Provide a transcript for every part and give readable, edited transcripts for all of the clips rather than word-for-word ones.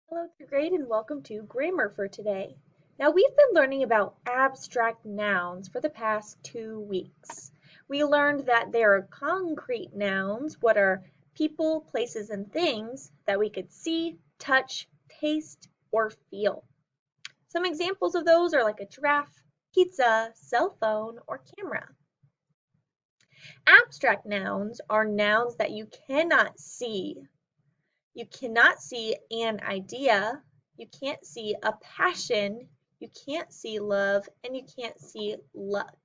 Hello, third grade, and welcome to Grammar for today. Now, we've been learning about abstract nouns for the past 2 weeks. We learned that there are concrete nouns, what are people, places, and things that we could see, touch, taste, or feel. Some examples of those are like a giraffe, pizza, cell phone, or camera. Abstract nouns are nouns that you cannot see. You cannot see an idea, you can't see a passion, you can't see love, and you can't see luck.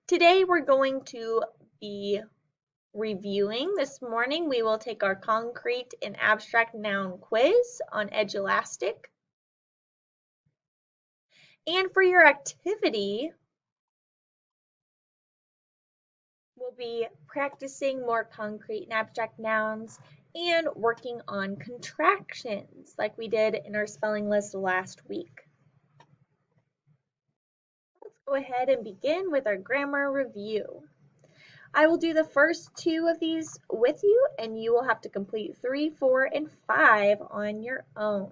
Today we're going to be reviewing. This morning we will take our concrete and abstract noun quiz on Edulastic. And for your activity, we'll be practicing more concrete and abstract nouns and working on contractions like we did in our spelling list last week. Let's go ahead and begin with our grammar review. I will do the first two of these with you, and you will have to complete 3, 4, and 5 on your own.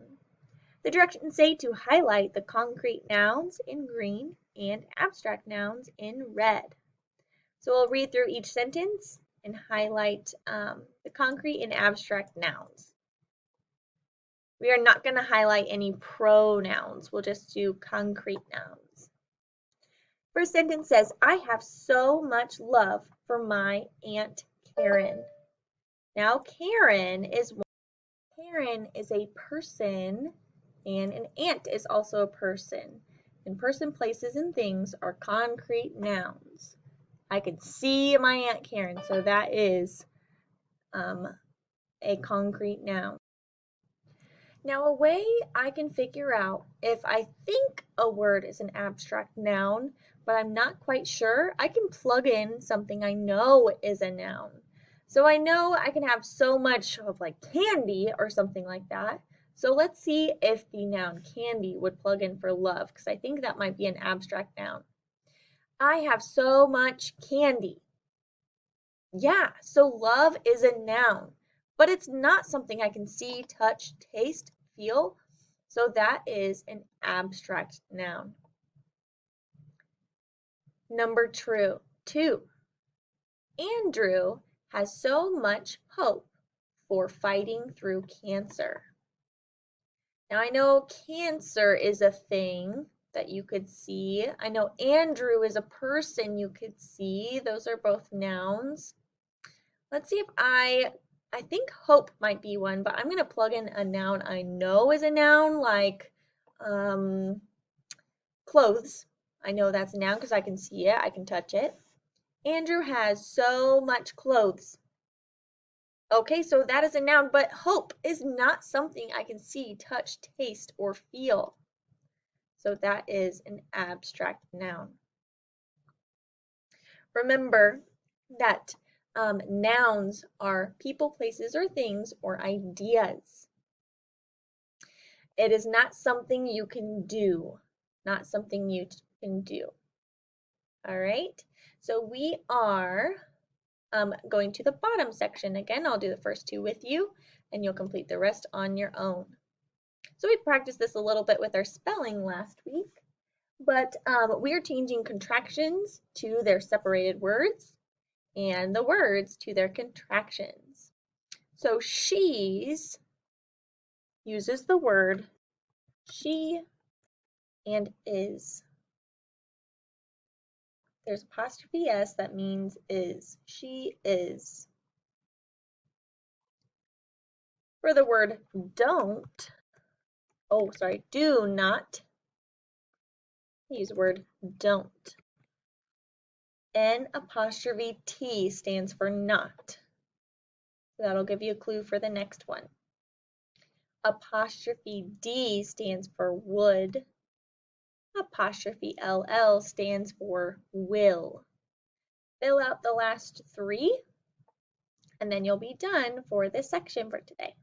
The directions say to highlight the concrete nouns in green and abstract nouns in red. So we'll read through each sentence and highlight the concrete and abstract nouns. We are not going to highlight any pronouns. We'll just do concrete nouns. First sentence says, I have so much love for my Aunt Karen. Now, Karen is a person, and an aunt is also a person. And person, places, and things are concrete nouns. I could see my Aunt Karen, so that is a concrete noun. Now, a way I can figure out if I think a word is an abstract noun, but I'm not quite sure, I can plug in something I know is a noun. So I know I can have so much of like candy or something like that. So let's see if the noun candy would plug in for love, because I think that might be an abstract noun. I have so much candy. Yeah, so love is a noun, but it's not something I can see, touch, taste, feel. So that is an abstract noun. Number 2. Andrew has so much hope for fighting through cancer. Now I know cancer is a thing that you could see. I know Andrew is a person you could see. Those are both nouns. Let's see if I think hope might be one, but I'm going to plug in a noun I know is a noun, like clothes. I know that's a noun because I can see it, I can touch it. Andrew has so much clothes. Okay, so that is a noun, but hope is not something I can see, touch, taste, or feel. So that is an abstract noun. Remember that nouns are people, places, or things, or ideas. It is not something you can do, not something you can do. All right, so we are going to the bottom section again. I'll do the first two with you, and you'll complete the rest on your own. So we practiced this a little bit with our spelling last week, but we are changing contractions to their separated words and the words to their contractions. So she's uses the word she and is. There's apostrophe S that means is. She is. For the word do not, use the word don't. N apostrophe T stands for not. So that'll give you a clue for the next one. Apostrophe D stands for would. Apostrophe LL stands for will. Fill out the last 3, and then you'll be done for this section for today.